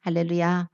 할렐루야.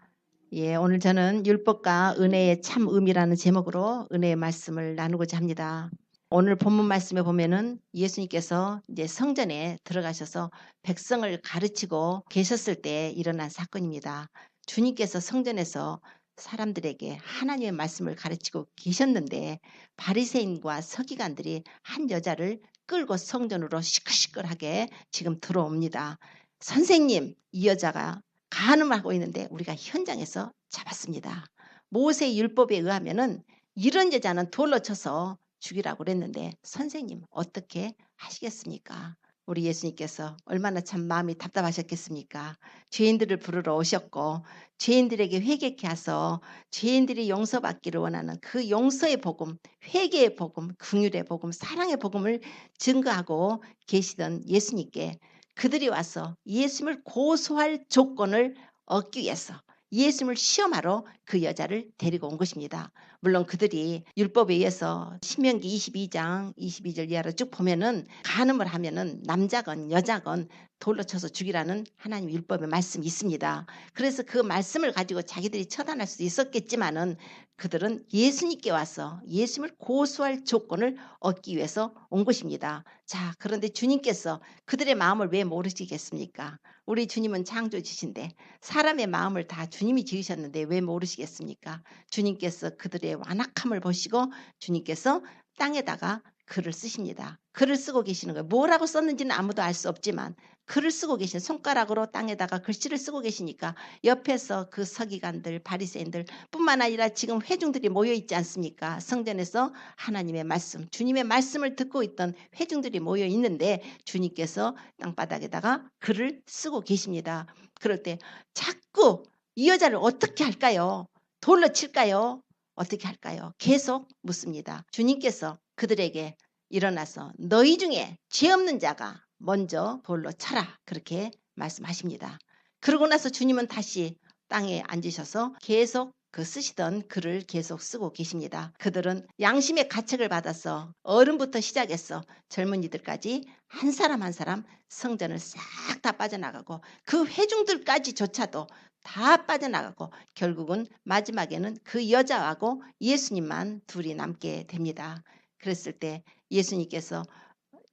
예, 오늘 저는 율법과 은혜의 참 의미라는 제목으로 은혜의 말씀을 나누고자 합니다. 오늘 본문 말씀에 보면은 예수님께서 이제 성전에 들어가셔서 백성을 가르치고 계셨을 때 일어난 사건입니다. 주님께서 성전에서 사람들에게 하나님의 말씀을 가르치고 계셨는데 바리새인과 서기관들이 한 여자를 끌고 성전으로 시끌시끌하게 지금 들어옵니다. 선생님, 이 여자가 간음하고 있는데 우리가 현장에서 잡았습니다. 모세 율법에 의하면은 이런 여자는 돌로 쳐서 죽이라고 그랬는데 선생님 어떻게 하시겠습니까? 우리 예수님께서 얼마나 참 마음이 답답하셨겠습니까? 죄인들을 부르러 오셨고 죄인들에게 회개케 하서 죄인들이 용서받기를 원하는 그 용서의 복음, 회개의 복음, 긍휼의 복음, 사랑의 복음을 증거하고 계시던 예수님께 그들이 와서 예수님을 고소할 조건을 얻기 위해서 예수님을 시험하러 그 여자를 데리고 온 것입니다. 물론 그들이 율법에 의해서 신명기 22장 22절 이하로 쭉 보면은 간음을 하면은 남자건 여자건 돌로 쳐서 죽이라는 하나님 율법의 말씀이 있습니다. 그래서 그 말씀을 가지고 자기들이 처단할 수도 있었겠지만은 그들은 예수님께 와서 예수님을 고소할 조건을 얻기 위해서 온 것입니다. 자, 그런데 주님께서 그들의 마음을 왜 모르시겠습니까? 우리 주님은 창조주신데 사람의 마음을 다 주님이 지으셨는데 왜 모르시겠습니까? 주님께서 그들의 완악함을 보시고 주님께서 땅에다가 글을 쓰십니다. 글을 쓰고 계시는 거예요. 뭐라고 썼는지는 아무도 알 수 없지만 글을 쓰고 계신 손가락으로 땅에다가 글씨를 쓰고 계시니까 옆에서 그 서기관들 바리새인들 뿐만 아니라 지금 회중들이 모여 있지 않습니까? 성전에서 하나님의 말씀, 주님의 말씀을 듣고 있던 회중들이 모여 있는데 주님께서 땅바닥에다가 글을 쓰고 계십니다. 그럴 때 자꾸 이 여자를 어떻게 할까요? 돌로 칠까요? 어떻게 할까요? 계속 묻습니다. 주님께서 그들에게 일어나서 너희 중에 죄 없는 자가 먼저 돌로 쳐라 그렇게 말씀하십니다. 그러고 나서 주님은 다시 땅에 앉으셔서 계속 그 쓰시던 글을 계속 쓰고 계십니다. 그들은 양심의 가책을 받아서 어른부터 시작해서 젊은이들까지 한 사람 한 사람 성전을 싹 다 빠져나가고 그 회중들까지조차도 다 빠져나가고 결국은 마지막에는 그 여자하고 예수님만 둘이 남게 됩니다. 그랬을 때 예수님께서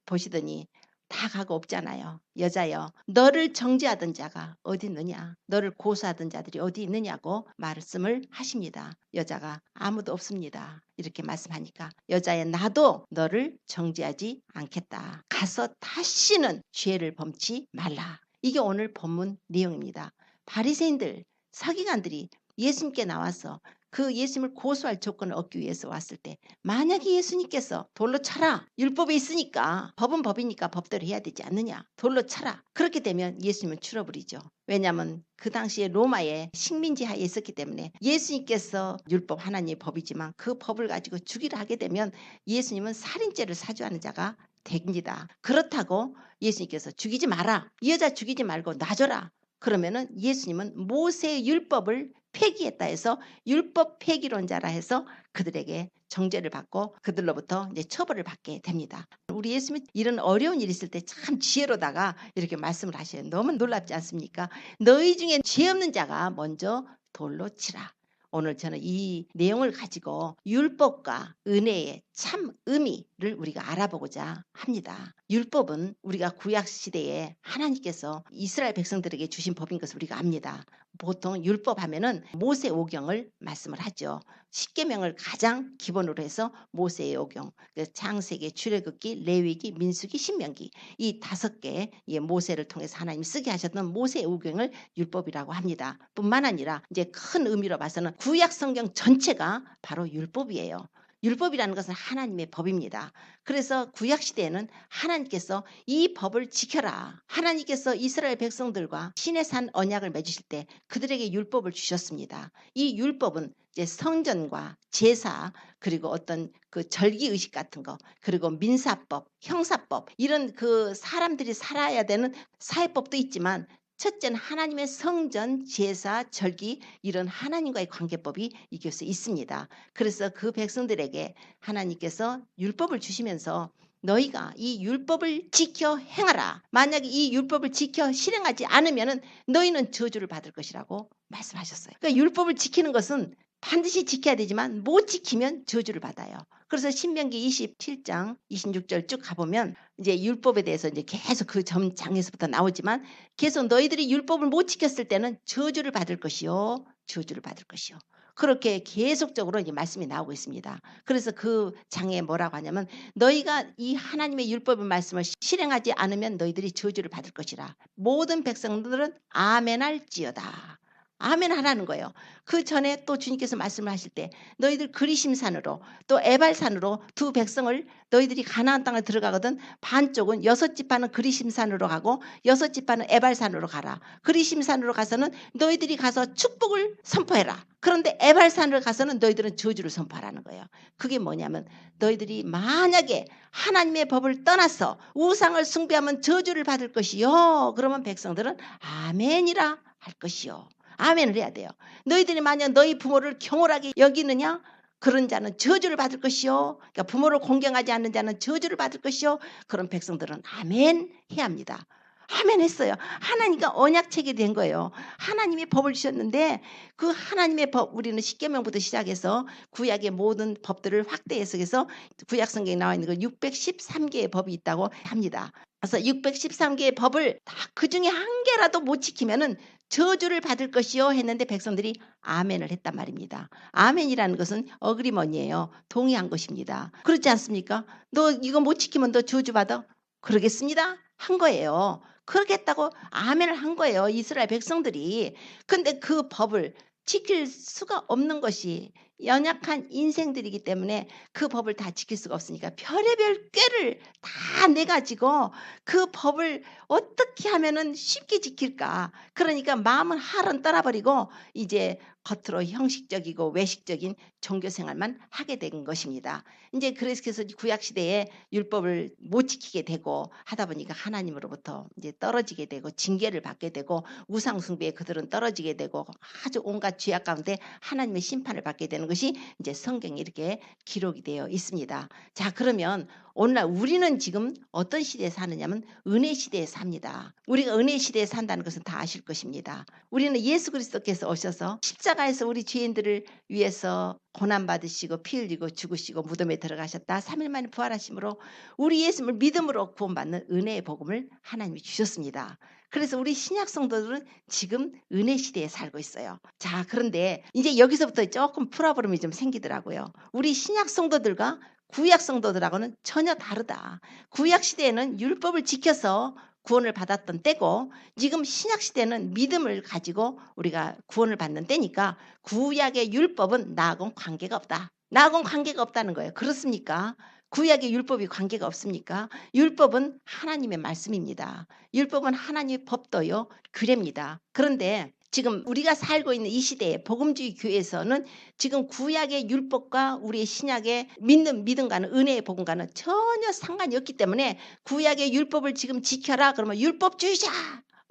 보시더니 다 가고 없잖아요. 여자여, 너를 정죄하던 자가 어디 있느냐? 너를 고소하던 자들이 어디 있느냐고 말씀을 하십니다. 여자가 아무도 없습니다. 이렇게 말씀하니까 여자여, 나도 너를 정죄하지 않겠다. 가서 다시는 죄를 범치 말라. 이게 오늘 본문 내용입니다. 바리새인들, 서기관들이 예수님께 나와서 그 예수님을 고소할 조건을 얻기 위해서 왔을 때 만약에 예수님께서 돌로 쳐라. 율법에 있으니까 법은 법이니까 법대로 해야 되지 않느냐. 돌로 쳐라. 그렇게 되면 예수님은 줄어버리죠. 왜냐하면 그 당시에 로마의 식민지 하에 있었기 때문에 예수님께서 율법 하나님의 법이지만 그 법을 가지고 죽이라 하게 되면 예수님은 살인죄를 사주하는 자가 됩니다. 그렇다고 예수님께서 죽이지 마라. 이 여자 죽이지 말고 놔줘라. 그러면은 예수님은 모세의 율법을 폐기했다 해서 율법 폐기론자라 해서 그들에게 정죄를 받고 그들로부터 이제 처벌을 받게 됩니다. 우리 예수님이 이런 어려운 일이 있을 때 참 지혜로다가 이렇게 말씀을 하셔요. 너무 놀랍지 않습니까? 너희 중에 죄 없는 자가 먼저 돌로 치라. 오늘 저는 이 내용을 가지고 율법과 은혜의 참 의미를 우리가 알아보고자 합니다. 율법은 우리가 구약시대에 하나님께서 이스라엘 백성들에게 주신 법인 것을 우리가 압니다. 보통 율법 하면은 모세오경을 말씀을 하죠. 십계명을 가장 기본으로 해서 모세의 오경, 창세기, 출애굽기, 레위기, 민수기, 신명기 이 5개 모세를 통해서 하나님 쓰게 하셨던 모세의 오경을 율법이라고 합니다. 뿐만 아니라 이제 큰 의미로 봐서는 구약 성경 전체가 바로 율법이에요. 율법이라는 것은 하나님의 법입니다. 그래서 구약시대에는 하나님께서 이 법을 지켜라. 하나님께서 이스라엘 백성들과 신의 산 언약을 맺으실 때 그들에게 율법을 주셨습니다. 이 율법은 이제 성전과 제사 그리고 어떤 그 절기의식 같은 거 그리고 민사법, 형사법 이런 그 사람들이 살아야 되는 사회법도 있지만 첫째는 하나님의 성전, 제사, 절기 이런 하나님과의 관계법이 이곳에 있습니다. 그래서 그 백성들에게 하나님께서 율법을 주시면서 너희가 이 율법을 지켜 행하라. 만약에 이 율법을 지켜 실행하지 않으면은 너희는 저주를 받을 것이라고 말씀하셨어요. 그러니까 율법을 지키는 것은 반드시 지켜야 되지만 못 지키면 저주를 받아요. 그래서 신명기 27장 26절 쭉 가보면 이제 율법에 대해서 이제 계속 그 장에서부터 나오지만 계속 너희들이 율법을 못 지켰을 때는 저주를 받을 것이요, 저주를 받을 것이요. 그렇게 계속적으로 이제 말씀이 나오고 있습니다. 그래서 그 장에 뭐라고 하냐면 너희가 이 하나님의 율법의 말씀을 실행하지 않으면 너희들이 저주를 받을 것이라. 모든 백성들은 아멘할지어다. 아멘 하라는 거예요. 그 전에 또 주님께서 말씀을 하실 때 너희들 그리심산으로 또 에발산으로 두 백성을 너희들이 가나안 땅을 들어가거든 반쪽은 6지파는 그리심산으로 가고 6지파는 에발산으로 가라. 그리심산으로 가서는 너희들이 가서 축복을 선포해라. 그런데 에발산으로 가서는 너희들은 저주를 선포하라는 거예요. 그게 뭐냐면 너희들이 만약에 하나님의 법을 떠나서 우상을 숭배하면 저주를 받을 것이요. 그러면 백성들은 아멘이라 할 것이요. 아멘을 해야 돼요. 너희들이 만약 너희 부모를 경홀하게 여기느냐? 그런 자는 저주를 받을 것이요. 그러니까 부모를 공경하지 않는 자는 저주를 받을 것이요. 그런 백성들은 아멘 해야 합니다. 아멘 했어요. 하나님과 언약책이 된 거예요. 하나님이 법을 주셨는데 그 하나님의 법, 우리는 십계명부터 시작해서 구약의 모든 법들을 확대 해석해서 구약 성경에 나와 있는 그 613개의 법이 있다고 합니다. 그래서 613개의 법을 다 그중에 한 개라도 못 지키면은 저주를 받을 것이요 했는데 백성들이 아멘을 했단 말입니다. 아멘이라는 것은 어그리먼이에요. 동의한 것입니다. 그렇지 않습니까? 너 이거 못 지키면 너 저주받아? 그러겠습니다. 한 거예요. 그러겠다고 아멘을 한 거예요. 이스라엘 백성들이. 근데 그 법을 지킬 수가 없는 것이 연약한 인생들이기 때문에 그 법을 다 지킬 수가 없으니까 별의별 꾀를 다 내가지고 그 법을 어떻게 하면은 쉽게 지킬까. 그러니까 마음은 할은 떠나버리고 이제 겉으로 형식적이고 외식적인 종교생활만 하게 된 것입니다. 이제 그래서 구약시대에 율법을 못 지키게 되고 하다 보니까 하나님으로부터 이제 떨어지게 되고 징계를 받게 되고 우상숭배에 그들은 떨어지게 되고 아주 온갖 죄악 가운데 하나님의 심판을 받게 되는 것이 이제 성경에 이렇게 기록이 되어 있습니다. 자, 그러면 오늘날 우리는 지금 어떤 시대에 사느냐면 은혜 시대에 삽니다. 우리가 은혜 시대에 산다는 것은 다 아실 것입니다. 우리는 예수 그리스도께서 오셔서 십자가에서 우리 죄인들을 위해서 고난받으시고 피 흘리고 죽으시고 무덤에 들어가셨다. 3일 만에 부활하심으로 우리 예수를 믿음으로 구원받는 은혜의 복음을 하나님이 주셨습니다. 그래서 우리 신약 성도들은 지금 은혜 시대에 살고 있어요. 자, 그런데 이제 여기서부터 조금 프로브럼이 좀 생기더라고요. 우리 신약 성도들과 구약 성도들하고는 전혀 다르다. 구약 시대에는 율법을 지켜서 구원을 받았던 때고 지금 신약 시대는 믿음을 가지고 우리가 구원을 받는 때니까 구약의 율법은 나하고는 관계가 없다. 나하고는 관계가 없다는 거예요. 그렇습니까? 구약의 율법이 관계가 없습니까? 율법은 하나님의 말씀입니다. 율법은 하나님의 법도요, 규례입니다. 그런데 지금 우리가 살고 있는 이 시대에 복음주의 교회에서는 지금 구약의 율법과 우리의 신약의 믿는 믿음과는 은혜의 복음과는 전혀 상관이 없기 때문에 구약의 율법을 지금 지켜라 그러면 율법주의자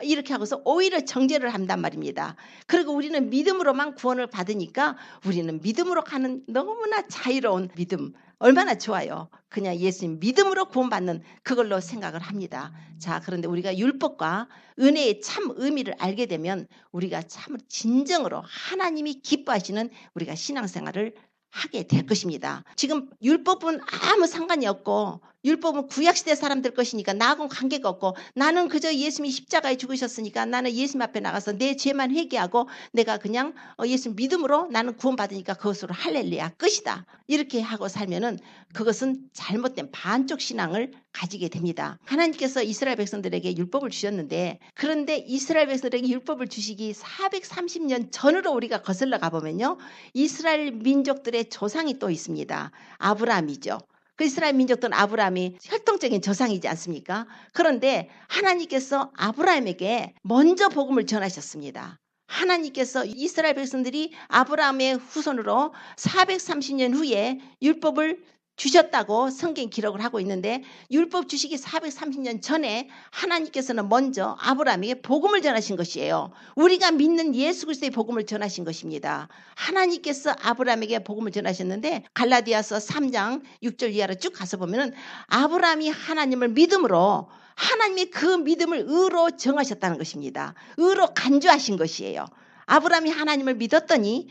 이렇게 하고서 오히려 정죄를 한단 말입니다. 그리고 우리는 믿음으로만 구원을 받으니까 우리는 믿음으로 가는 너무나 자유로운 믿음 얼마나 좋아요. 그냥 예수님 믿음으로 구원받는 그걸로 생각을 합니다. 자, 그런데 우리가 율법과 은혜의 참 의미를 알게 되면 우리가 참 진정으로 하나님이 기뻐하시는 우리가 신앙생활을 하게 될 것입니다. 지금 율법은 아무 상관이 없고 율법은 구약시대 사람들 것이니까 나하고는 관계가 없고 나는 그저 예수님이 십자가에 죽으셨으니까 나는 예수님 앞에 나가서 내 죄만 회개하고 내가 그냥 예수님 믿음으로 나는 구원받으니까 그것으로 할렐루야 끝이다. 이렇게 하고 살면은 그것은 잘못된 반쪽 신앙을 가지게 됩니다. 하나님께서 이스라엘 백성들에게 율법을 주셨는데 그런데 이스라엘 백성들에게 율법을 주시기 430년 전으로 우리가 거슬러 가보면요. 이스라엘 민족들의 조상이 또 있습니다. 아브라함이죠. 그 이스라엘 민족들은 아브라함이 혈통적인 조상이지 않습니까? 그런데 하나님께서 아브라함에게 먼저 복음을 전하셨습니다. 하나님께서 이스라엘 백성들이 아브라함의 후손으로 430년 후에 율법을 주셨다고 성경 기록을 하고 있는데 율법 주시기 430년 전에 하나님께서는 먼저 아브라함에게 복음을 전하신 것이에요. 우리가 믿는 예수 그리스도의 복음을 전하신 것입니다. 하나님께서 아브라함에게 복음을 전하셨는데 갈라디아서 3장 6절 이하로 쭉 가서 보면은 아브라함이 하나님을 믿음으로 하나님의 그 믿음을 의로 정하셨다는 것입니다. 의로 간주하신 것이에요. 아브라함이 하나님을 믿었더니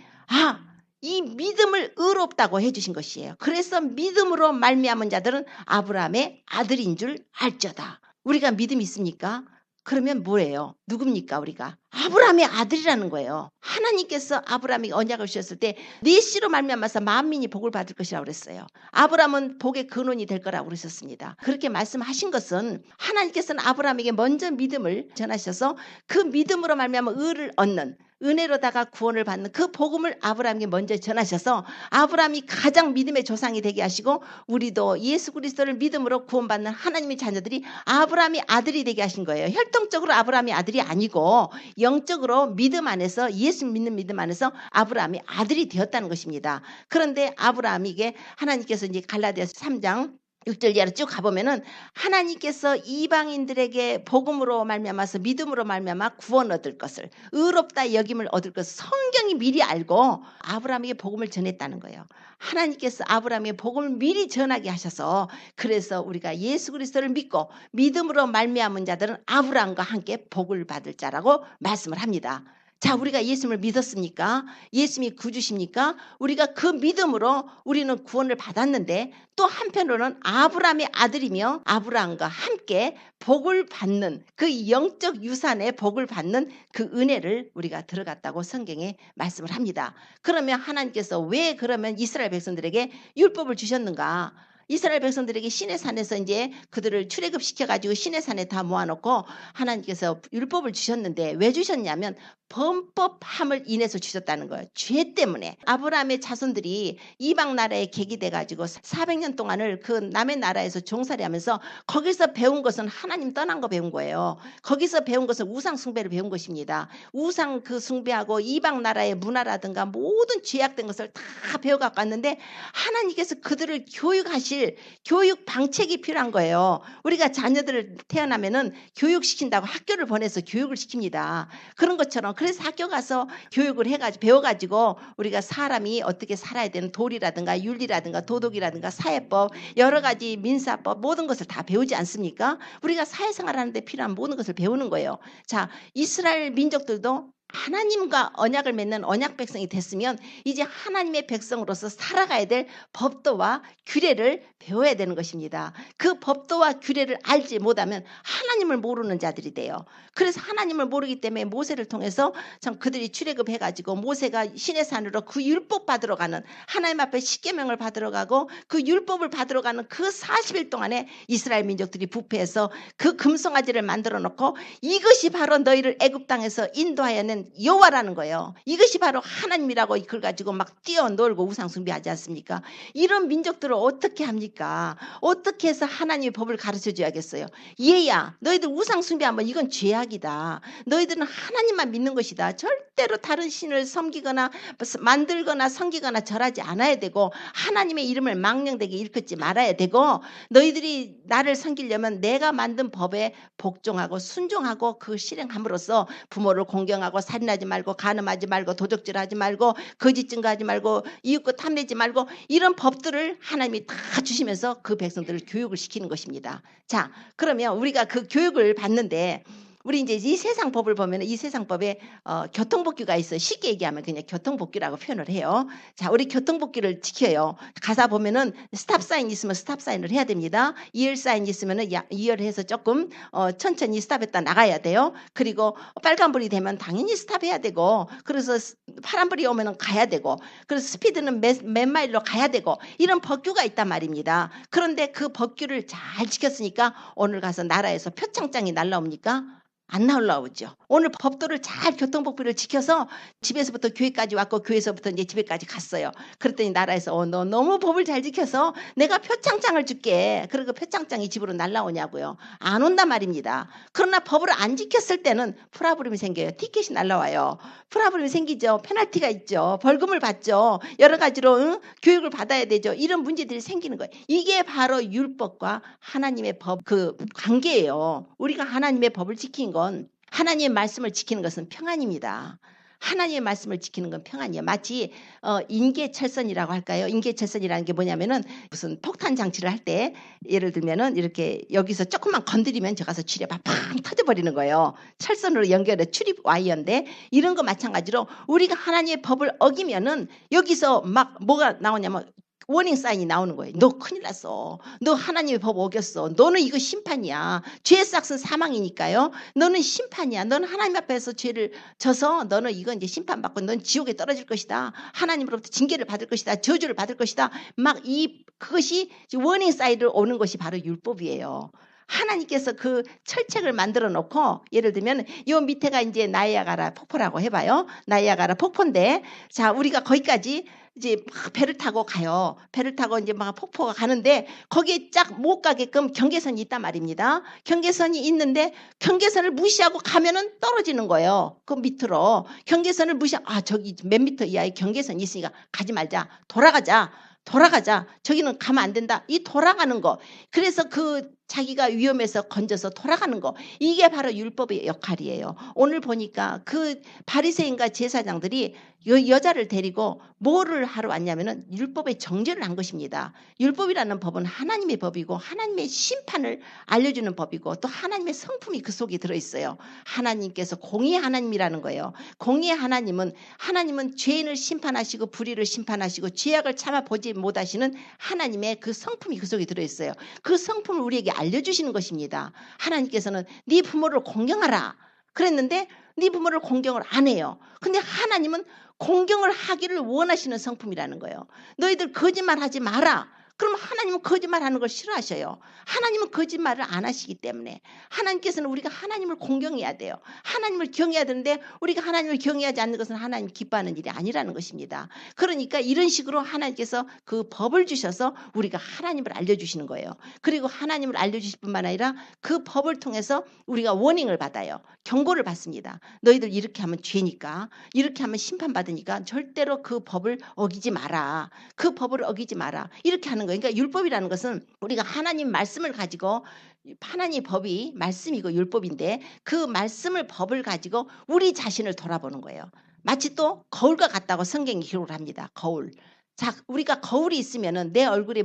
이 믿음을 의롭다고 해주신 것이에요. 그래서 믿음으로 말미암은 자들은 아브라함의 아들인 줄 알죠다. 우리가 믿음이 있습니까? 그러면 뭐예요? 누굽니까 우리가? 아브라함의 아들이라는 거예요. 하나님께서 아브라함에게 언약을 주셨을 때 네 씨로 말미암아서 만민이 복을 받을 것이라고 그랬어요. 아브라함은 복의 근원이 될 거라고 그러셨습니다. 그렇게 말씀하신 것은 하나님께서는 아브라함에게 먼저 믿음을 전하셔서 그 믿음으로 말미암아 의를 얻는 은혜로다가 구원을 받는 그 복음을 아브라함에게 먼저 전하셔서 아브라함이 가장 믿음의 조상이 되게 하시고 우리도 예수 그리스도를 믿음으로 구원받는 하나님의 자녀들이 아브라함의 아들이 되게 하신 거예요. 혈통적으로 아브라함의 아들이 아니고 영적으로 믿음 안에서 예수 믿는 믿음 안에서 아브라함의 아들이 되었다는 것입니다. 그런데 아브라함에게 하나님께서 이제 갈라디아서 3장 6절 이하로 쭉 가보면은 하나님께서 이방인들에게 복음으로 말미암아서 믿음으로 말미암아 구원 얻을 것을 의롭다 여김을 얻을 것을 성경이 미리 알고 아브라함에게 복음을 전했다는 거예요. 하나님께서 아브라함에게 복음을 미리 전하게 하셔서 그래서 우리가 예수 그리스도를 믿고 믿음으로 말미암은 자들은 아브라함과 함께 복을 받을 자라고 말씀을 합니다. 자, 우리가 예수님을 믿었습니까? 예수님이 구주십니까? 우리가 그 믿음으로 우리는 구원을 받았는데 또 한편으로는 아브라함의 아들이며 아브라함과 함께 복을 받는 그 영적 유산의 복을 받는 그 은혜를 우리가 들어갔다고 성경에 말씀을 합니다. 그러면 하나님께서 왜 그러면 이스라엘 백성들에게 율법을 주셨는가? 이스라엘 백성들에게 시내산에서 이제 그들을 출애굽시켜가지고 시내산에 다 모아놓고 하나님께서 율법을 주셨는데 왜 주셨냐면 범법함을 인해서 주셨다는 거예요. 죄 때문에. 아브라함의 자손들이 이방 나라에 객이돼가지고 400년 동안을 그 남의 나라에서 종살이하면서 거기서 배운 것은 하나님 떠난 거 배운 거예요. 거기서 배운 것은 우상 숭배를 배운 것입니다. 우상 그 숭배하고 이방 나라의 문화라든가 모든 죄악된 것을 다 배워갖고 왔는데 하나님께서 그들을 교육하실 교육 방책이 필요한 거예요. 우리가 자녀들을 태어나면은 교육시킨다고 학교를 보내서 교육을 시킵니다. 그런 것처럼 그래서 학교 가서 교육을 해가지고 배워가지고 우리가 사람이 어떻게 살아야 되는 도리라든가 윤리라든가 도덕이라든가 사회법 여러 가지 민사법 모든 것을 다 배우지 않습니까? 우리가 사회생활하는 데 필요한 모든 것을 배우는 거예요. 자, 이스라엘 민족들도 하나님과 언약을 맺는 언약 백성이 됐으면 이제 하나님의 백성으로서 살아가야 될 법도와 규례를 배워야 되는 것입니다. 그 법도와 규례를 알지 못하면 하나님을 모르는 자들이 돼요. 그래서 하나님을 모르기 때문에 모세를 통해서 참 그들이 출애굽해가지고 모세가 시내산으로 그 율법 받으러 가는 하나님 앞에 십계명을 받으러 가고 그 율법을 받으러 가는 그 40일 동안에 이스라엘 민족들이 부패해서 그 금송아지를 만들어 놓고 이것이 바로 너희를 애굽 땅에서 인도하여낸 여호와라는 거예요. 이것이 바로 하나님이라고 이걸 가지고 막 뛰어놀고 우상 숭배하지 않습니까? 이런 민족들을 어떻게 합니까? 어떻게 해서 하나님의 법을 가르쳐 줘야겠어요? 얘야 너희들 우상 숭배하면 이건 죄악이다. 너희들은 하나님만 믿는 것이다. 절대로 다른 신을 섬기거나 만들거나 섬기거나 절하지 않아야 되고 하나님의 이름을 망령되게 일컫지 말아야 되고 너희들이 나를 섬기려면 내가 만든 법에 복종하고 순종하고 그 실행함으로써 부모를 공경하고 살인하지 말고 간음하지 말고 도적질하지 말고 거짓 증거하지 말고 이웃과 탐내지 말고 이런 법들을 하나님이 다 주시면서 그 백성들을 교육을 시키는 것입니다. 자, 그러면 우리가 그 교육을 받는데 우리 이제 이 세상 법을 보면 이 세상 법에 교통법규가 있어요. 쉽게 얘기하면 그냥 교통법규라고 표현을 해요. 자, 우리 교통법규를 지켜요. 가사 보면은 스탑사인 있으면 스탑사인을 해야 됩니다. 이열사인 있으면은 이열해서 조금 천천히 스탑했다 나가야 돼요. 그리고 빨간불이 되면 당연히 스탑해야 되고 그래서 파란불이 오면은 가야 되고 그래서 스피드는 몇 마일로 가야 되고 이런 법규가 있단 말입니다. 그런데 그 법규를 잘 지켰으니까 오늘 가서 나라에서 표창장이 날라옵니까? 안 올라오죠. 오늘 법도를 잘 교통법규를 지켜서 집에서부터 교회까지 왔고 교회에서부터 이제 집에까지 갔어요. 그랬더니 나라에서 너 너무 법을 잘 지켜서 내가 표창장을 줄게. 그리고 표창장이 집으로 날라오냐고요. 안 온단 말입니다. 그러나 법을 안 지켰을 때는 프라브름이 생겨요. 티켓이 날라와요. 프라브름이 생기죠. 페널티가 있죠. 벌금을 받죠. 여러 가지로 교육을 받아야 되죠. 이런 문제들이 생기는 거예요. 이게 바로 율법과 하나님의 법 그 관계예요. 우리가 하나님의 법을 지킨 건 하나님의 말씀을 지키는 것은 평안입니다. 하나님의 말씀을 지키는 건 평안이에요. 마치 인계철선이라고 할까요? 인계철선이라는 게 뭐냐면은 무슨 폭탄 장치를 할 때 예를 들면은 이렇게 여기서 조금만 건드리면 저 가서 출입 팡 터져버리는 거예요. 철선으로 연결해 출입 와이어인데 이런 거 마찬가지로 우리가 하나님의 법을 어기면은 여기서 막 뭐가 나오냐면 워닝 사인이 나오는 거예요. 너 큰일 났어. 너 하나님의 법 어겼어. 너는 이거 심판이야. 죄의 삭은 사망이니까요. 너는 심판이야. 너는 하나님 앞에서 죄를 져서 너는 이건 이제 심판받고 넌 지옥에 떨어질 것이다. 하나님으로부터 징계를 받을 것이다. 저주를 받을 것이다. 막 그것이 워닝 사인을 오는 것이 바로 율법이에요. 하나님께서 그 철책을 만들어 놓고 예를 들면 요 밑에가 이제 나이아가라 폭포라고 해봐요. 나이아가라 폭포인데 자 우리가 거기까지 이제 막 배를 타고 가요. 배를 타고 이제 막 폭포가 가는데 거기에 쫙 못 가게끔 경계선이 있단 말입니다. 경계선이 있는데 경계선을 무시하고 가면은 떨어지는 거예요. 그 밑으로 경계선을 저기 몇 미터 이하에 경계선이 있으니까 가지 말자. 돌아가자. 저기는 가면 안 된다. 이 돌아가는 거. 그래서 그 자기가 위험해서 건져서 돌아가는 거. 이게 바로 율법의 역할이에요. 오늘 보니까 그 바리새인과 제사장들이 여자를 데리고 뭐를 하러 왔냐면은 율법의 정죄를 한 것입니다. 율법이라는 법은 하나님의 법이고 하나님의 심판을 알려주는 법이고 또 하나님의 성품이 그 속에 들어있어요. 하나님께서 공의의 하나님이라는 거예요. 공의의 하나님은 죄인을 심판하시고 불의를 심판하시고 죄악을 참아보지 못하시는 하나님의 그 성품이 그 속에 들어있어요. 그 성품을 우리에게 알려주시는 것입니다. 하나님께서는 네 부모를 공경하라 그랬는데 네 부모를 공경을 안 해요. 근데 하나님은 공경을 하기를 원하시는 성품이라는 거예요. 너희들 거짓말하지 마라. 그럼 하나님은 거짓말하는 걸 싫어하셔요. 하나님은 거짓말을 안 하시기 때문에 하나님께서는 우리가 하나님을 공경해야 돼요. 하나님을 경외해야 되는데 우리가 하나님을 경외하지 않는 것은 하나님 기뻐하는 일이 아니라는 것입니다. 그러니까 이런 식으로 하나님께서 그 법을 주셔서 우리가 하나님을 알려주시는 거예요. 그리고 하나님을 알려주실 뿐만 아니라 그 법을 통해서 우리가 워닝을 받아요. 경고를 받습니다. 너희들 이렇게 하면 죄니까 이렇게 하면 심판받으니까 절대로 그 법을 어기지 마라. 그 법을 어기지 마라. 이렇게 하는 거예요. 그러니까 율법이라는 것은 우리가 하나님 말씀을 가지고 하나님 법이 말씀이고 율법인데 그 말씀을 법을 가지고 우리 자신을 돌아보는 거예요. 마치 또 거울과 같다고 성경이 기록을 합니다. 거울. 자, 우리가 거울이 있으면은 내 얼굴에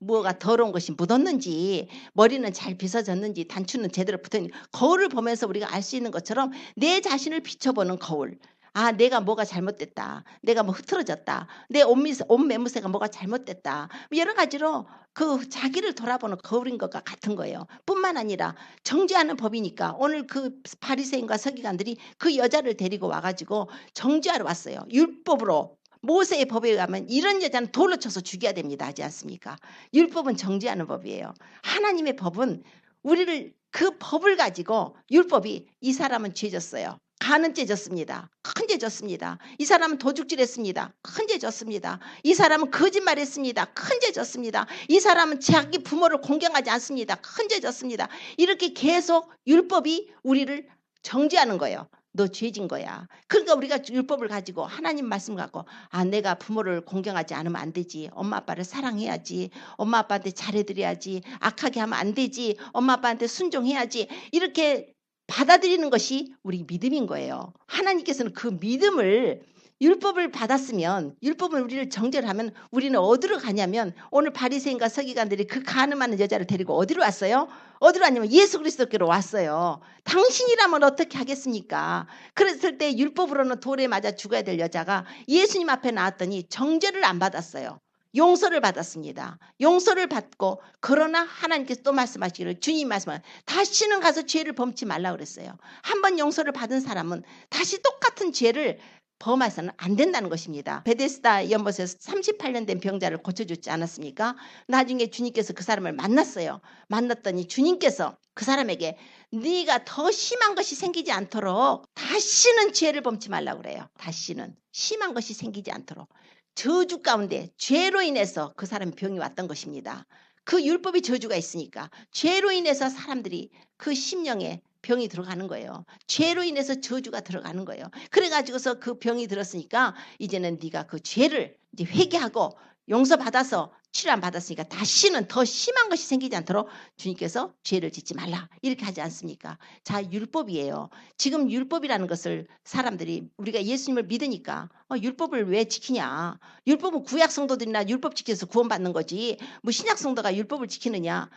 뭐가 더러운 것이 묻었는지 머리는 잘 빗어졌는지 단추는 제대로 붙었는지 거울을 보면서 우리가 알 수 있는 것처럼 내 자신을 비춰보는 거울. 아, 내가 뭐가 잘못됐다. 내가 뭐 흐트러졌다. 내 옷 매무새가 뭐가 잘못됐다. 여러 가지로 그 자기를 돌아보는 거울인 것과 같은 거예요. 뿐만 아니라 정죄하는 법이니까 오늘 그 바리새인과 서기관들이 그 여자를 데리고 와가지고 정죄하러 왔어요. 율법으로. 모세의 법에 가면 이런 여자는 돌로 쳐서 죽여야 됩니다. 하지 않습니까? 율법은 정죄하는 법이에요. 하나님의 법은 우리를 그 법을 가지고 율법이 이 사람은 죄졌어요. 가는 죄 졌습니다. 큰 죄 졌습니다. 이 사람은 도둑질했습니다. 큰 죄 졌습니다. 이 사람은 거짓말했습니다. 큰 죄 졌습니다. 이 사람은 자기 부모를 공경하지 않습니다. 큰 죄 졌습니다. 이렇게 계속 율법이 우리를 정죄하는 거예요. 너 죄진 거야. 그러니까 우리가 율법을 가지고 하나님 말씀 갖고 내가 부모를 공경하지 않으면 안 되지. 엄마 아빠를 사랑해야지. 엄마 아빠한테 잘해드려야지. 악하게 하면 안 되지. 엄마 아빠한테 순종해야지. 이렇게 받아들이는 것이 우리 믿음인 거예요. 하나님께서는 그 믿음을 율법을 받았으면 율법을 우리를 정죄를 하면 우리는 어디로 가냐면 오늘 바리새인과 서기관들이 그 간음하는 여자를 데리고 어디로 왔어요? 어디로 왔냐면 예수 그리스도께로 왔어요. 당신이라면 어떻게 하겠습니까? 그랬을 때 율법으로는 돌에 맞아 죽어야 될 여자가 예수님 앞에 나왔더니 정죄를 안 받았어요. 용서를 받았습니다. 용서를 받고 그러나 하나님께서 또 말씀하시기를 주님 말씀하시기를 다시는 가서 죄를 범치 말라 그랬어요. 한번 용서를 받은 사람은 다시 똑같은 죄를 범해서는 안 된다는 것입니다. 베데스다 연못에서 38년 된 병자를 고쳐주지 않았습니까? 나중에 주님께서 그 사람을 만났어요. 만났더니 주님께서 그 사람에게 네가 더 심한 것이 생기지 않도록 다시는 죄를 범치 말라고 그래요. 다시는 심한 것이 생기지 않도록. 저주 가운데 죄로 인해서 그 사람이 병이 왔던 것입니다. 그 율법이 저주가 있으니까 죄로 인해서 사람들이 그 심령에 병이 들어가는 거예요. 죄로 인해서 저주가 들어가는 거예요. 그래가지고서 그 병이 들었으니까 이제는 네가 그 죄를 이제 회개하고 용서받아서 치료안 받았으니까 다시는 더 심한 것이 생기지 않도록 주님께서 죄를 짓지 말라 이렇게 하지 않습니까? 자, 율법이에요. 지금 율법이라는 것을 사람들이 우리가 예수님을 믿으니까 율법을 왜 지키냐? 율법은 구약 성도들이나 율법 지켜서 구원받는 거지 뭐 신약 성도가 율법을 지키느냐?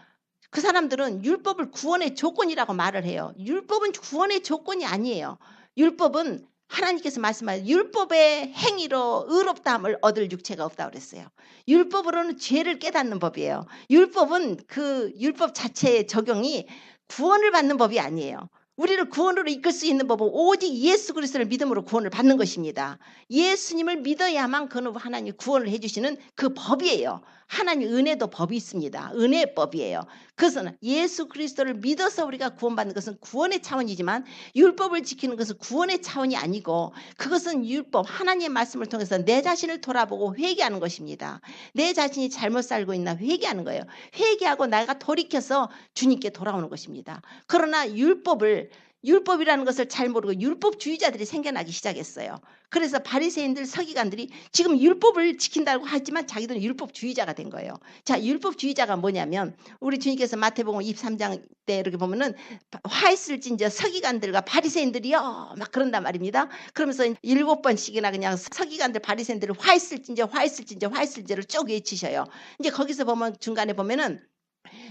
그 사람들은 율법을 구원의 조건이라고 말을 해요. 율법은 구원의 조건이 아니에요. 율법은 하나님께서 말씀하신 율법의 행위로 의롭다함을 얻을 육체가 없다고 그랬어요. 율법으로는 죄를 깨닫는 법이에요. 율법은 그 율법 자체의 적용이 구원을 받는 법이 아니에요. 우리를 구원으로 이끌 수 있는 법은 오직 예수 그리스도를 믿음으로 구원을 받는 것입니다. 예수님을 믿어야만 그 하나님이 구원을 해주시는 그 법이에요. 하나님 은혜도 법이 있습니다. 은혜의 법이에요. 그것은 예수 그리스도를 믿어서 우리가 구원받는 것은 구원의 차원이지만 율법을 지키는 것은 구원의 차원이 아니고 그것은 율법 하나님의 말씀을 통해서 내 자신을 돌아보고 회개하는 것입니다. 내 자신이 잘못 살고 있나 회개하는 거예요. 회개하고 내가 돌이켜서 주님께 돌아오는 것입니다. 그러나 율법이라는 것을 잘 모르고 율법주의자들이 생겨나기 시작했어요. 그래서 바리새인들 서기관들이 지금 율법을 지킨다고 하지만 자기들은 율법주의자가 된 거예요. 자, 율법주의자가 뭐냐면 우리 주님께서 마태복음 23장 때 이렇게 보면은 화 있을진저 서기관들과 바리새인들이요 막 그런단 말입니다. 그러면서 7번씩이나 그냥 서기관들 바리새인들을 화 있을진저를 쭉 외치셔요. 이제 거기서 보면 중간에 보면은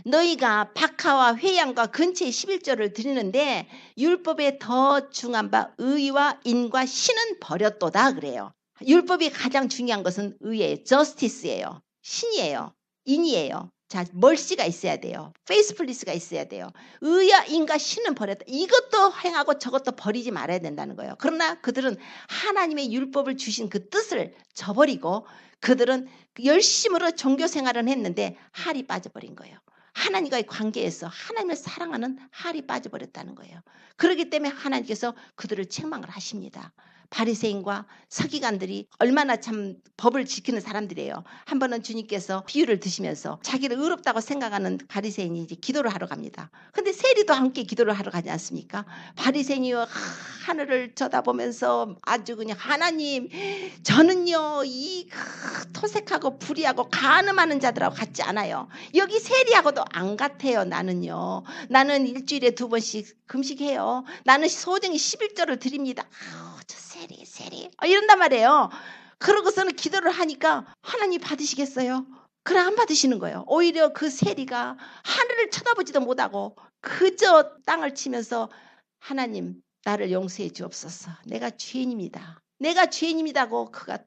너희가 박하와 회양과 근처에 11조를 드리는데 율법에 더 중한 바 의와 인과 신은 버렸도다 그래요. 율법이 가장 중요한 것은 의예요. 저스티스예요. 신이에요. 인이에요. 자, 멀시가 있어야 돼요. 페이스플리스가 있어야 돼요. 의와 인과 신은 버렸다. 이것도 행하고 저것도 버리지 말아야 된다는 거예요. 그러나 그들은 하나님의 율법을 주신 그 뜻을 저버리고 그들은 열심으로 종교 생활을 했는데 할이 빠져버린 거예요. 하나님과의 관계에서 하나님을 사랑하는 할이 빠져버렸다는 거예요. 그렇기 때문에 하나님께서 그들을 책망을 하십니다. 바리새인과 서기관들이 얼마나 참 법을 지키는 사람들이에요. 한 번은 주님께서 비유를 드시면서 자기를 의롭다고 생각하는 바리새인이 이제 기도를 하러 갑니다. 근데 세리도 함께 기도를 하러 가지 않습니까? 바리새인이 하늘을 쳐다보면서 아주 그냥 하나님 저는요 이 토색하고 불의하고 간음하는 자들하고 같지 않아요. 여기 세리하고도 안 같아요. 나는 일주일에 2번씩 금식해요. 나는 소정이 11조를 드립니다. 저 세리 이런단 말이에요. 그러고서는 기도를 하니까 하나님 받으시겠어요? 그래 안 받으시는 거예요. 오히려 그 세리가 하늘을 쳐다보지도 못하고 그저 땅을 치면서 하나님 나를 용서해 주옵소서. 내가 죄인입니다고 그가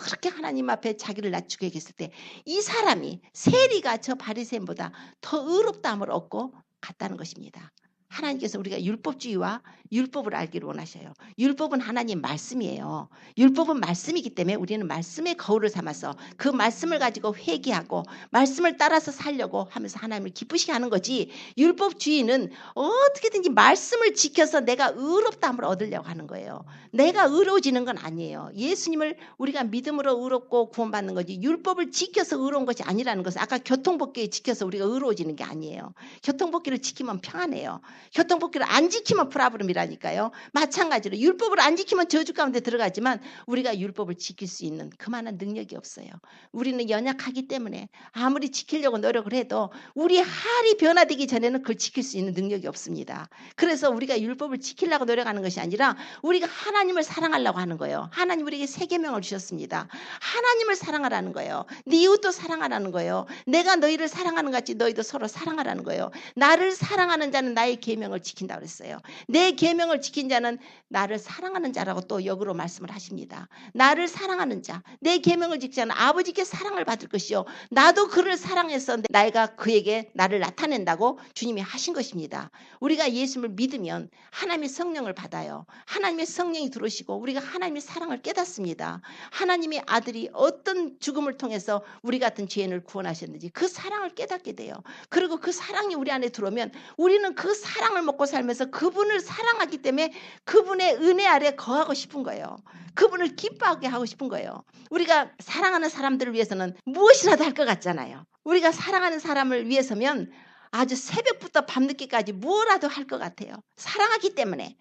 그렇게 하나님 앞에 자기를 낮추게 했을 때 이 사람이 세리가 저 바리새인보다 더 의롭다함을 얻고 갔다는 것입니다. 하나님께서 우리가 율법주의와 율법을 알기를 원하셔요. 율법은 하나님 말씀이에요. 율법은 말씀이기 때문에 우리는 말씀의 거울을 삼아서 그 말씀을 가지고 회개하고 말씀을 따라서 살려고 하면서 하나님을 기쁘시게 하는 거지 율법주의는 어떻게든지 말씀을 지켜서 내가 의롭다함을 얻으려고 하는 거예요. 내가 의로워지는 건 아니에요. 예수님을 우리가 믿음으로 의롭고 구원받는 거지 율법을 지켜서 의로운 것이 아니라는 것은 아까 교통법규에 지켜서 우리가 의로워지는 게 아니에요. 교통법규를 지키면 평안해요. 교통법규를 안 지키면 프라브름이라니까요. 마찬가지로 율법을 안 지키면 저주 가운데 들어가지만 우리가 율법을 지킬 수 있는 그만한 능력이 없어요. 우리는 연약하기 때문에 아무리 지키려고 노력을 해도 우리 할이 변화되기 전에는 그걸 지킬 수 있는 능력이 없습니다. 그래서 우리가 율법을 지키려고 노력하는 것이 아니라 우리가 하나님을 사랑하려고 하는 거예요. 하나님 우리에게 세 계명을 주셨습니다. 하나님을 사랑하라는 거예요. 네 이웃도 사랑하라는 거예요. 내가 너희를 사랑하는 것 같이 너희도 서로 사랑하라는 거예요. 나를 사랑하는 자는 나의 계명을 지킨다고 그랬어요. 내 계명을 지킨 자는 나를 사랑하는 자라고 또 역으로 말씀을 하십니다. 나를 사랑하는 자, 내 계명을 지키는 자는 아버지께 사랑을 받을 것이요 나도 그를 사랑해서 내가 그에게 나를 나타낸다고 주님이 하신 것입니다. 우리가 예수님을 믿으면 하나님의 성령을 받아요. 하나님의 성령이 들어오시고 우리가 하나님의 사랑을 깨닫습니다. 하나님의 아들이 어떤 죽음을 통해서 우리 같은 죄인을 구원하셨는지 그 사랑을 깨닫게 돼요. 그리고 그 사랑이 우리 안에 들어오면 우리는 그 사랑을 먹고 살면서 그분을 사랑하기 때문에 그분의 은혜 아래 거하고 싶은 거예요. 그분을 기뻐하게 하고 싶은 거예요. 우리가 사랑하는 사람들을 위해서는 무엇이라도 할 것 같잖아요. 우리가 사랑하는 사람을 위해서면 아주 새벽부터 밤늦게까지 뭐라도 할 것 같아요. 사랑하기 때문에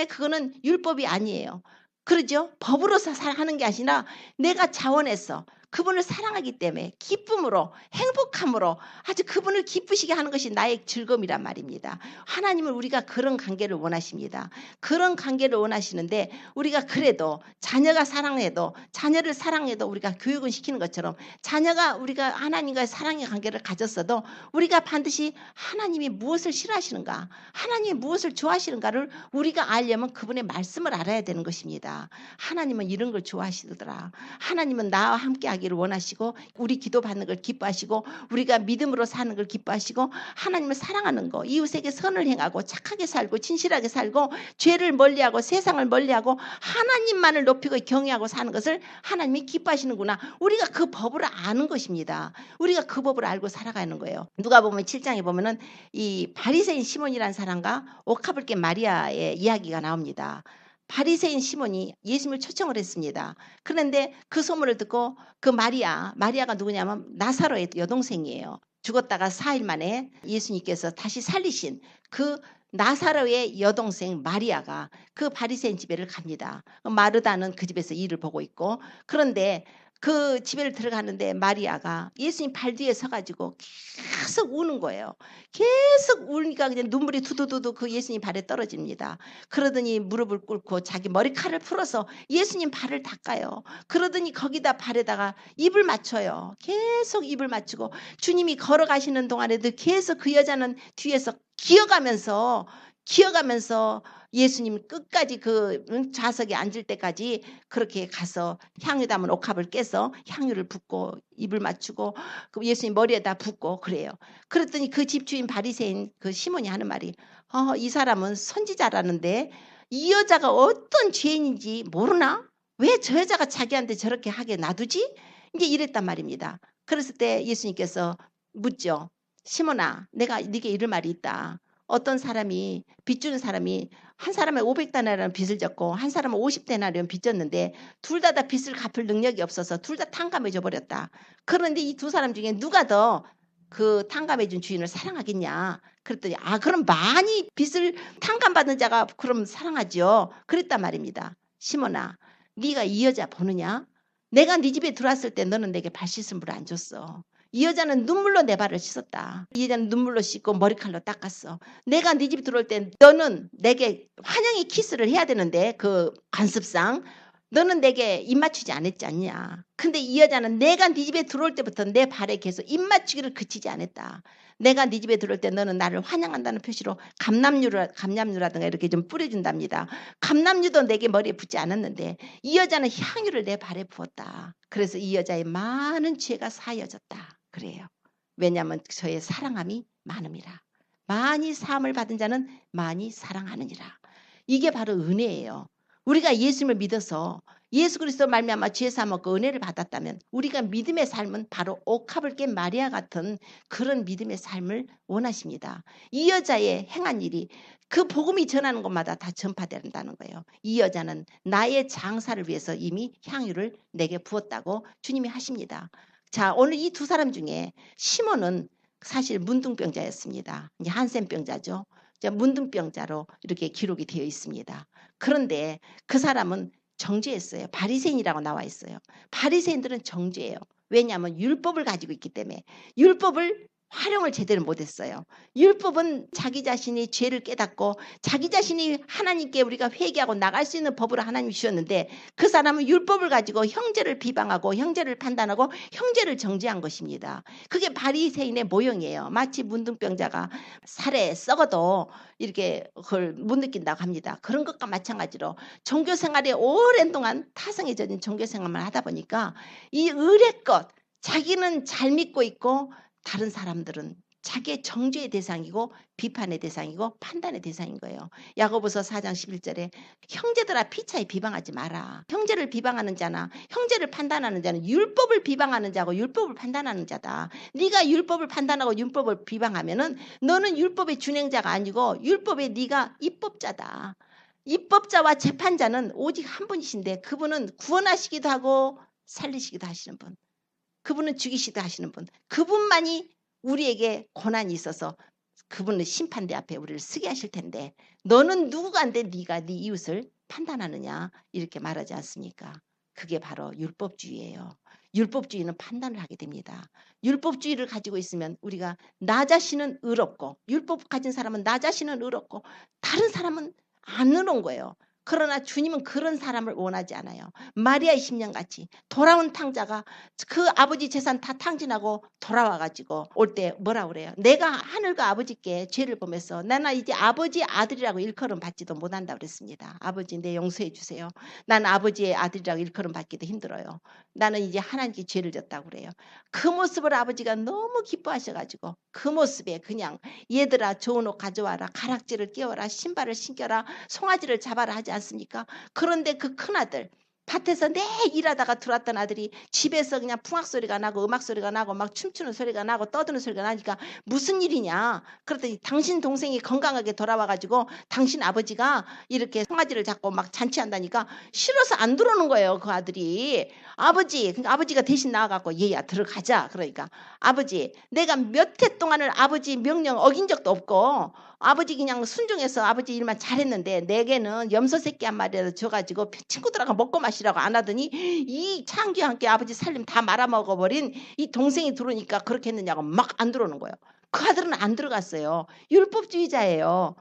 그거는 율법이 아니에요. 그러죠? 법으로서 사랑하는 게 아니라 내가 자원해서 그분을 사랑하기 때문에 기쁨으로 행복함으로 아주 그분을 기쁘시게 하는 것이 나의 즐거움이란 말입니다. 하나님은 우리가 그런 관계를 원하십니다. 그런 관계를 원하시는데 우리가 그래도 자녀가 사랑해도 자녀를 사랑해도 우리가 교육은 시키는 것처럼 자녀가 우리가 하나님과의 사랑의 관계를 가졌어도 우리가 반드시 하나님이 무엇을 싫어하시는가 하나님이 무엇을 좋아하시는가를 우리가 알려면 그분의 말씀을 알아야 되는 것입니다. 하나님은 이런 걸 좋아하시더라. 하나님은 나와 함께 하기를 원하시고 우리 기도받는 걸 기뻐하시고 우리가 믿음으로 사는 걸 기뻐하시고 하나님을 사랑하는 거 이웃에게 선을 행하고 착하게 살고 진실하게 살고 죄를 멀리하고 세상을 멀리하고 하나님만을 높이고 경외하고 사는 것을 하나님이 기뻐하시는구나. 우리가 그 법을 아는 것입니다. 우리가 그 법을 알고 살아가는 거예요. 누가 보면 7장에 보면은 이 바리새인 시몬이라는 사람과 옥합을게 마리아의 이야기가 나옵니다. 바리새인 시몬이 예수님을 초청을 했습니다. 그런데 그 소문을 듣고 그 마리아가 누구냐면 나사로의 여동생이에요. 죽었다가 4일 만에 예수님께서 다시 살리신 그 나사로의 여동생 마리아가 그 바리새인 집에를 갑니다. 마르다는 그 집에서 일을 보고 있고 그런데 그 집에 들어가는데 마리아가 예수님 발 뒤에 서가지고 계속 우는 거예요. 계속 우니까 그냥 눈물이 두두두두 그 예수님 발에 떨어집니다. 그러더니 무릎을 꿇고 자기 머리카락을 풀어서 예수님 발을 닦아요. 그러더니 거기다 발에다가 입을 맞춰요. 계속 입을 맞추고 주님이 걸어가시는 동안에도 계속 그 여자는 뒤에서 기어가면서 예수님 끝까지 그 좌석에 앉을 때까지 그렇게 가서 향유 담은 옥합을 깨서 향유를 붓고 입을 맞추고 예수님 머리에다 붓고 그래요. 그랬더니 그 집주인 바리새인 그 시몬이 하는 말이 이 사람은 선지자라는데 이 여자가 어떤 죄인인지 모르나? 왜 저 여자가 자기한테 저렇게 하게 놔두지? 이제 이랬단 말입니다. 그랬을 때 예수님께서 묻죠. 시몬아 내가 네게 이럴 말이 있다. 어떤 사람이 빚 주는 사람이 한 사람은 500데나리온 빚을 졌고 한 사람은 50데나리온 빚 졌는데 둘 다 빚을 갚을 능력이 없어서 둘 다 탕감해줘 버렸다. 그런데 이 두 사람 중에 누가 더 그 탕감해준 주인을 사랑하겠냐. 그랬더니 그럼 많이 빚을 탕감받는 자가 그럼 사랑하죠. 그랬단 말입니다. 시몬아 네가 이 여자 보느냐? 내가 네 집에 들어왔을 때 너는 내게 발 씻은 물을 안 줬어. 이 여자는 눈물로 내 발을 씻었다. 이 여자는 눈물로 씻고 머리칼로 닦았어. 내가 네 집에 들어올 때 너는 내게 환영의 키스를 해야 되는데 그 관습상 너는 내게 입 맞추지 않았지 않냐. 근데 이 여자는 내가 네 집에 들어올 때부터 내 발에 계속 입 맞추기를 그치지 않았다. 내가 네 집에 들어올 때 너는 나를 환영한다는 표시로 감람유라든가 이렇게 좀 뿌려준답니다. 감람유도 내게 머리에 붓지 않았는데 이 여자는 향유를 내 발에 부었다. 그래서 이 여자의 많은 죄가 사여졌다. 그래요. 왜냐하면 저의 사랑함이 많음이라. 많이 사함을 받은 자는 많이 사랑하느니라. 이게 바로 은혜예요. 우리가 예수님을 믿어서 예수 그리스도 말미암아 죄 사먹고 은혜를 받았다면 우리가 믿음의 삶은 바로 옥합을 깬 마리아 같은 그런 믿음의 삶을 원하십니다. 이 여자의 행한 일이 그 복음이 전하는 곳마다 다 전파된다는 거예요. 이 여자는 나의 장사를 위해서 이미 향유를 내게 부었다고 주님이 하십니다. 자, 오늘 이 두 사람 중에 시몬은 사실 문둥병자였습니다. 이제 한센병자죠. 문둥병자로 이렇게 기록이 되어 있습니다. 그런데 그 사람은 정죄했어요. 바리새인이라고 나와 있어요. 바리새인들은 정죄예요. 왜냐하면 율법을 가지고 있기 때문에 율법을 활용을 제대로 못했어요. 율법은 자기 자신이 죄를 깨닫고 자기 자신이 하나님께 우리가 회개하고 나갈 수 있는 법으로 하나님이 주셨는데 그 사람은 율법을 가지고 형제를 비방하고 형제를 판단하고 형제를 정죄한 것입니다. 그게 바리새인의 모형이에요. 마치 문둥병자가 살에 썩어도 이렇게 그걸 못 느낀다고 합니다. 그런 것과 마찬가지로 종교생활에 오랜 동안 타성에 젖은 종교생활만 하다 보니까 이 의례것 자기는 잘 믿고 있고 다른 사람들은 자기의 정죄의 대상이고 비판의 대상이고 판단의 대상인 거예요. 야고보서 4장 11절에 형제들아 피차에 비방하지 마라. 형제를 비방하는 자나 형제를 판단하는 자는 율법을 비방하는 자고 율법을 판단하는 자다. 네가 율법을 판단하고 율법을 비방하면은 너는 율법의 준행자가 아니고 율법의 네가 입법자다. 입법자와 재판자는 오직 한 분이신데 그분은 구원하시기도 하고 살리시기도 하시는 분. 그분은 죽이시기도 하시는 분. 그분만이 우리에게 권한이 있어서 그분은 심판대 앞에 우리를 서게 하실 텐데 너는 누구간데 네가 네 이웃을 판단하느냐 이렇게 말하지 않습니까? 그게 바로 율법주의예요. 율법주의는 판단을 하게 됩니다. 율법주의를 가지고 있으면 우리가 나 자신은 의롭고 율법 가진 사람은 나 자신은 의롭고 다른 사람은 안 의로운 거예요. 그러나 주님은 그런 사람을 원하지 않아요. 마리아의 심령같이 돌아온 탕자가 그 아버지 재산 다 탕진하고 돌아와가지고 올 때 뭐라 그래요? 내가 하늘과 아버지께 죄를 범해서 나는 이제 아버지 아들이라고 일컬음 받지도 못한다 그랬습니다. 아버지 내 용서해 주세요. 나는 아버지의 아들이라고 일컬음 받기도 힘들어요. 나는 이제 하나님께 죄를 졌다고 그래요. 그 모습을 아버지가 너무 기뻐하셔가지고 그 모습에 그냥 얘들아 좋은 옷 가져와라. 가락지를 끼워라. 신발을 신겨라. 송아지를 잡아라 하지 않습니까? 그런데 그 큰아들 밭에서 내 일하다가 들어왔던 아들이 집에서 그냥 풍악 소리가 나고 음악 소리가 나고 막 춤추는 소리가 나고 떠드는 소리가 나니까 무슨 일이냐 그랬더니 당신 동생이 건강하게 돌아와가지고 당신 아버지가 이렇게 송아지를 잡고 막 잔치한다니까 싫어서 안 들어오는 거예요. 그 아들이 아버지 그러니까 아버지가 대신 나와갖고 얘야 들어가자. 그러니까 아버지 내가 몇 해 동안을 아버지 명령 어긴 적도 없고 아버지 그냥 순종해서 아버지 일만 잘했는데 내게는 염소 새끼 한 마리라도 줘가지고 친구들하고 먹고 마시라고 안 하더니 이 창규와 함께 아버지 살림 다 말아먹어버린 이 동생이 들어오니까 그렇게 했느냐고 막 안 들어오는 거예요. 그 아들은 안 들어갔어요. 율법주의자예요.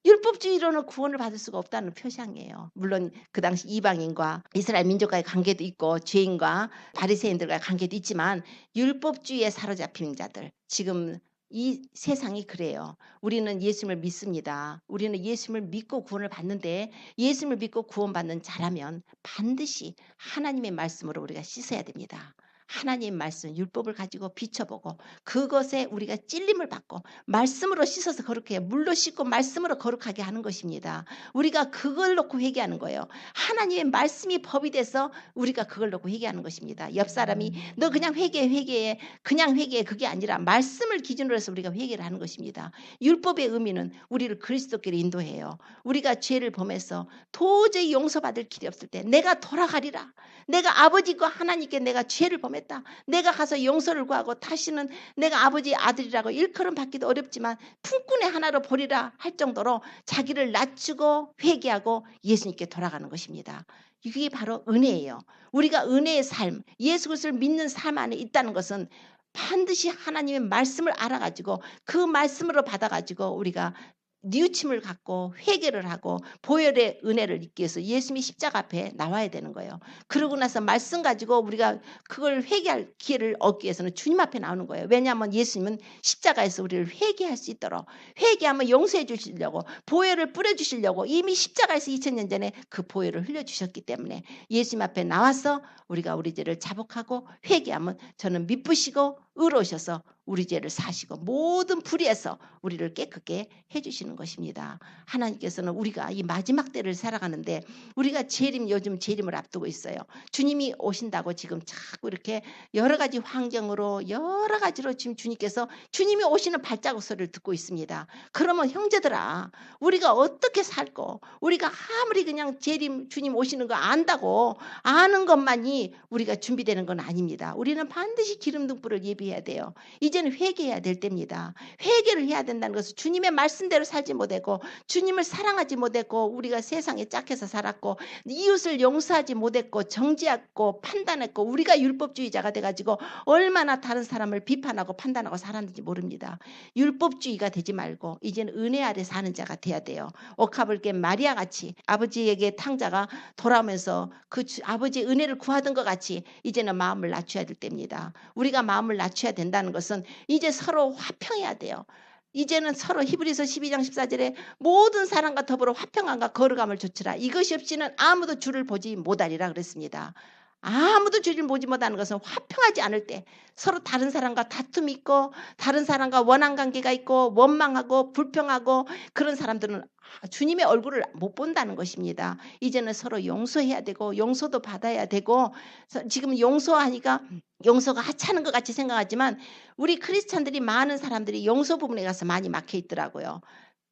율법주의로는 구원을 받을 수가 없다는 표상이에요. 물론 그 당시 이방인과 이스라엘 민족과의 관계도 있고 죄인과 바리새인들과의 관계도 있지만 율법주의에 사로잡힌 자들 지금 이 세상이 그래요. 우리는 예수님을 믿습니다. 우리는 예수님을 믿고 구원을 받는데 예수님을 믿고 구원받는 자라면 반드시 하나님의 말씀으로 우리가 씻어야 됩니다. 하나님의 말씀, 율법을 가지고 비춰보고 그것에 우리가 찔림을 받고 말씀으로 씻어서 거룩해 물로 씻고 말씀으로 거룩하게 하는 것입니다. 우리가 그걸 놓고 회개하는 거예요. 하나님의 말씀이 법이 돼서 우리가 그걸 놓고 회개하는 것입니다. 옆 사람이 너 그냥 회개해 그냥 회개해 그게 아니라 말씀을 기준으로 해서 우리가 회개를 하는 것입니다. 율법의 의미는 우리를 그리스도께로 인도해요. 우리가 죄를 범해서 도저히 용서받을 길이 없을 때 내가 돌아가리라. 내가 아버지과 하나님께 내가 죄를 범했다. 내가 가서 용서를 구하고 다시는 내가 아버지 아들이라고 일컬음 받기도 어렵지만 품꾼의 하나로 보리라 할 정도로 자기를 낮추고 회개하고 예수님께 돌아가는 것입니다. 이게 바로 은혜예요. 우리가 은혜의 삶, 예수 그리스도를 믿는 삶 안에 있다는 것은 반드시 하나님의 말씀을 알아가지고 그 말씀으로 받아가지고 우리가 뉘우침을 갖고 회개를 하고 보혈의 은혜를 입기 위해서 예수님이 십자가 앞에 나와야 되는 거예요. 그러고 나서 말씀 가지고 우리가 그걸 회개할 기회를 얻기 위해서는 주님 앞에 나오는 거예요. 왜냐하면 예수님은 십자가에서 우리를 회개할 수 있도록 회개하면 용서해 주시려고 보혈을 뿌려주시려고 이미 십자가에서 2000년 전에 그 보혈을 흘려주셨기 때문에 예수님 앞에 나와서 우리가 우리 죄를 자복하고 회개하면 저는 미쁘시고 의로우셔서 우리 죄를 사시고 모든 불의에서 우리를 깨끗게 해주시는 것입니다. 하나님께서는 우리가 이 마지막 때를 살아가는데 우리가 요즘 재림을 앞두고 있어요. 주님이 오신다고 지금 자꾸 이렇게 여러 가지 환경으로 여러 가지로 지금 주님이 오시는 발자국 소리를 듣고 있습니다. 그러면 형제들아 우리가 어떻게 살고 우리가 아무리 그냥 주님 오시는 거 안다고 아는 것만이 우리가 준비되는 건 아닙니다. 우리는 반드시 기름등불을 예비해야 돼요. 이제는 회개해야 될 때입니다. 회개를 해야 된다는 것은 주님의 말씀대로 살지 못했고 주님을 사랑하지 못했고 우리가 세상에 짝해서 살았고 이웃을 용서하지 못했고 정죄했고 판단했고 우리가 율법주의자가 돼가지고 얼마나 다른 사람을 비판하고 판단하고 살았는지 모릅니다. 율법주의가 되지 말고 이제는 은혜 아래 사는 자가 돼야 돼요. 옥합을 깬 마리아같이 아버지에게 탕자가 돌아오면서 그 아버지의 은혜를 구하던 것 같이 이제는 마음을 낮춰야 될 때입니다. 우리가 마음을 낮춰야 된다는 것은 이제 서로 화평해야 돼요. 이제는 서로 히브리서 12장 14절에 모든 사람과 더불어 화평함과 거룩함을 조치라. 이것이 없이는 아무도 주를 보지 못하리라 그랬습니다. 아무도 죄를 보지 못하는 것은 화평하지 않을 때, 서로 다른 사람과 다툼이 있고 다른 사람과 원한 관계가 있고 원망하고 불평하고 그런 사람들은 주님의 얼굴을 못 본다는 것입니다. 이제는 서로 용서해야 되고 용서도 받아야 되고, 지금 용서하니까 용서가 하찮은 것 같이 생각하지만 우리 크리스찬들이 많은 사람들이 용서 부분에 가서 많이 막혀 있더라고요.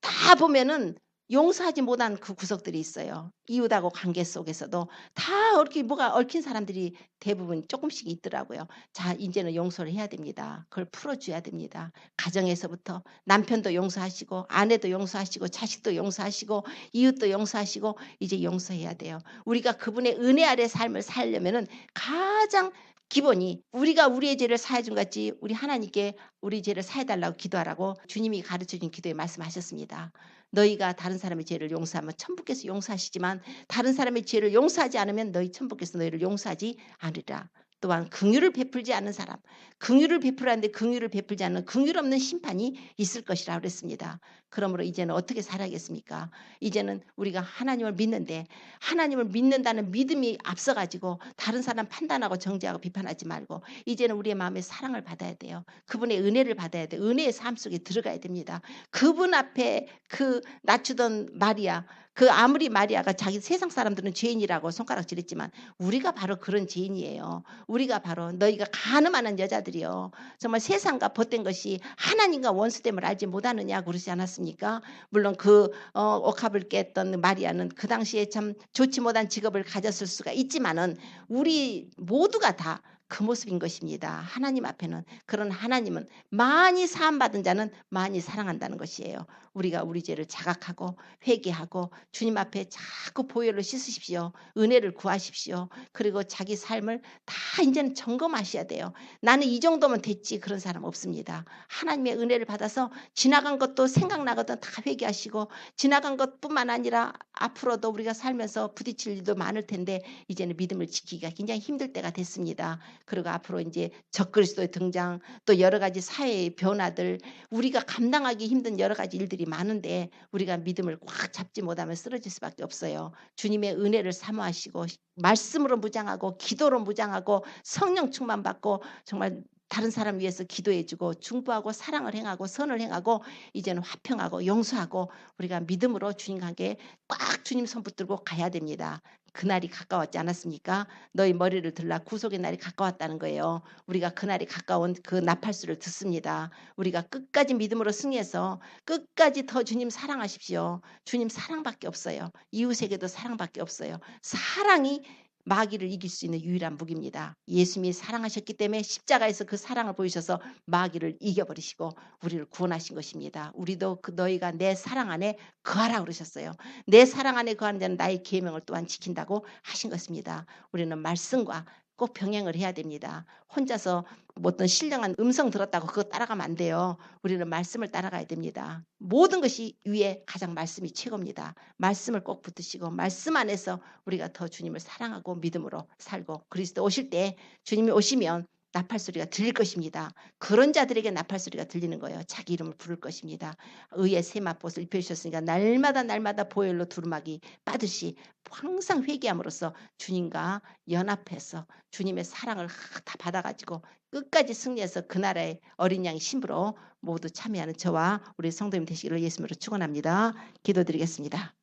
다 보면은 용서하지 못한 그 구석들이 있어요. 이웃하고 관계 속에서도 다 이렇게 뭐가 얽힌 사람들이 대부분 조금씩 있더라고요. 자, 이제는 용서를 해야 됩니다. 그걸 풀어줘야 됩니다. 가정에서부터 남편도 용서하시고 아내도 용서하시고 자식도 용서하시고 이웃도 용서하시고 이제 용서해야 돼요. 우리가 그분의 은혜 아래 삶을 살려면은 가장 기본이 우리가 우리의 죄를 사해준 같이 우리 하나님께 우리 죄를 사해달라고 기도하라고 주님이 가르쳐준 기도에 말씀하셨습니다. 너희가 다른 사람의 죄를 용서하면 천부께서 용서하시지만 다른 사람의 죄를 용서하지 않으면 너희 천부께서 너희를 용서하지 않으리라. 또한 긍휼을 베풀지 않는 사람, 긍휼을 베풀었는데 긍휼을 베풀지 않는 긍휼 없는 심판이 있을 것이라 그랬습니다. 그러므로 이제는 어떻게 살아야겠습니까? 이제는 우리가 하나님을 믿는데 하나님을 믿는다는 믿음이 앞서가지고 다른 사람 판단하고 정죄하고 비판하지 말고 이제는 우리의 마음에 사랑을 받아야 돼요. 그분의 은혜를 받아야 돼요. 은혜의 삶 속에 들어가야 됩니다. 그분 앞에 그 낮추던 마리아, 그 아무리 마리아가 자기 세상 사람들은 죄인이라고 손가락질했지만 우리가 바로 그런 죄인이에요. 우리가 바로 너희가 가늠하는 여자들이요. 정말 세상과 벗된 것이 하나님과 원수됨을 알지 못하느냐 그러지 않았습니까? 물론 그 옥합을 깼던 마리아는 그 당시에 참 좋지 못한 직업을 가졌을 수가 있지만은 우리 모두가 다 그 모습인 것입니다. 하나님 앞에는 그런 하나님은 많이 사함받은 자는 많이 사랑한다는 것이에요. 우리가 우리 죄를 자각하고 회개하고 주님 앞에 자꾸 보혈로 씻으십시오. 은혜를 구하십시오. 그리고 자기 삶을 다 이제는 점검하셔야 돼요. 나는 이 정도면 됐지 그런 사람 없습니다. 하나님의 은혜를 받아서 지나간 것도 생각나거든 다 회개하시고 지나간 것뿐만 아니라 앞으로도 우리가 살면서 부딪힐 일도 많을 텐데 이제는 믿음을 지키기가 굉장히 힘들 때가 됐습니다. 그리고 앞으로 이제 적그리스도의 등장 또 여러 가지 사회의 변화들 우리가 감당하기 힘든 여러 가지 일들이 많은데 우리가 믿음을 꽉 잡지 못하면 쓰러질 수밖에 없어요. 주님의 은혜를 사모하시고 말씀으로 무장하고 기도로 무장하고 성령 충만받고 정말 다른 사람 위해서 기도해주고 중보하고 사랑을 행하고 선을 행하고 이제는 화평하고 용서하고 우리가 믿음으로 주님과 함께 꽉 주님 손 붙들고 가야 됩니다. 그날이 가까웠지 않았습니까? 너희 머리를 들라 구속의 날이 가까웠다는 거예요. 우리가 그날이 가까운 그 나팔수를 듣습니다. 우리가 끝까지 믿음으로 승리해서 끝까지 더 주님 사랑하십시오. 주님 사랑밖에 없어요. 이웃에게도 사랑밖에 없어요. 사랑이 마귀를 이길 수 있는 유일한 무기입니다. 예수님이 사랑하셨기 때문에 십자가에서 그 사랑을 보이셔서 마귀를 이겨버리시고 우리를 구원하신 것입니다. 우리도 너희가 내 사랑 안에 거하라 그러셨어요. 내 사랑 안에 거하는 자는 나의 계명을 또한 지킨다고 하신 것입니다. 우리는 말씀과 꼭 병행을 해야 됩니다. 혼자서 어떤 신령한 음성 들었다고 그거 따라가면 안 돼요. 우리는 말씀을 따라가야 됩니다. 모든 것이 위에 가장 말씀이 최고입니다. 말씀을 꼭 붙드시고 말씀 안에서 우리가 더 주님을 사랑하고 믿음으로 살고 그리스도 오실 때 주님이 오시면 나팔소리가 들릴 것입니다. 그런 자들에게 나팔소리가 들리는 거예요. 자기 이름을 부를 것입니다. 의의 세마포를 입혀주셨으니까 날마다 보혈로 두루마기 빠듯이 항상 회개함으로써 주님과 연합해서 주님의 사랑을 다 받아가지고 끝까지 승리해서 그 나라의 어린 양의 신부로 모두 참여하는 저와 우리 성도님 되시기를 예수님으로 축원합니다. 기도드리겠습니다.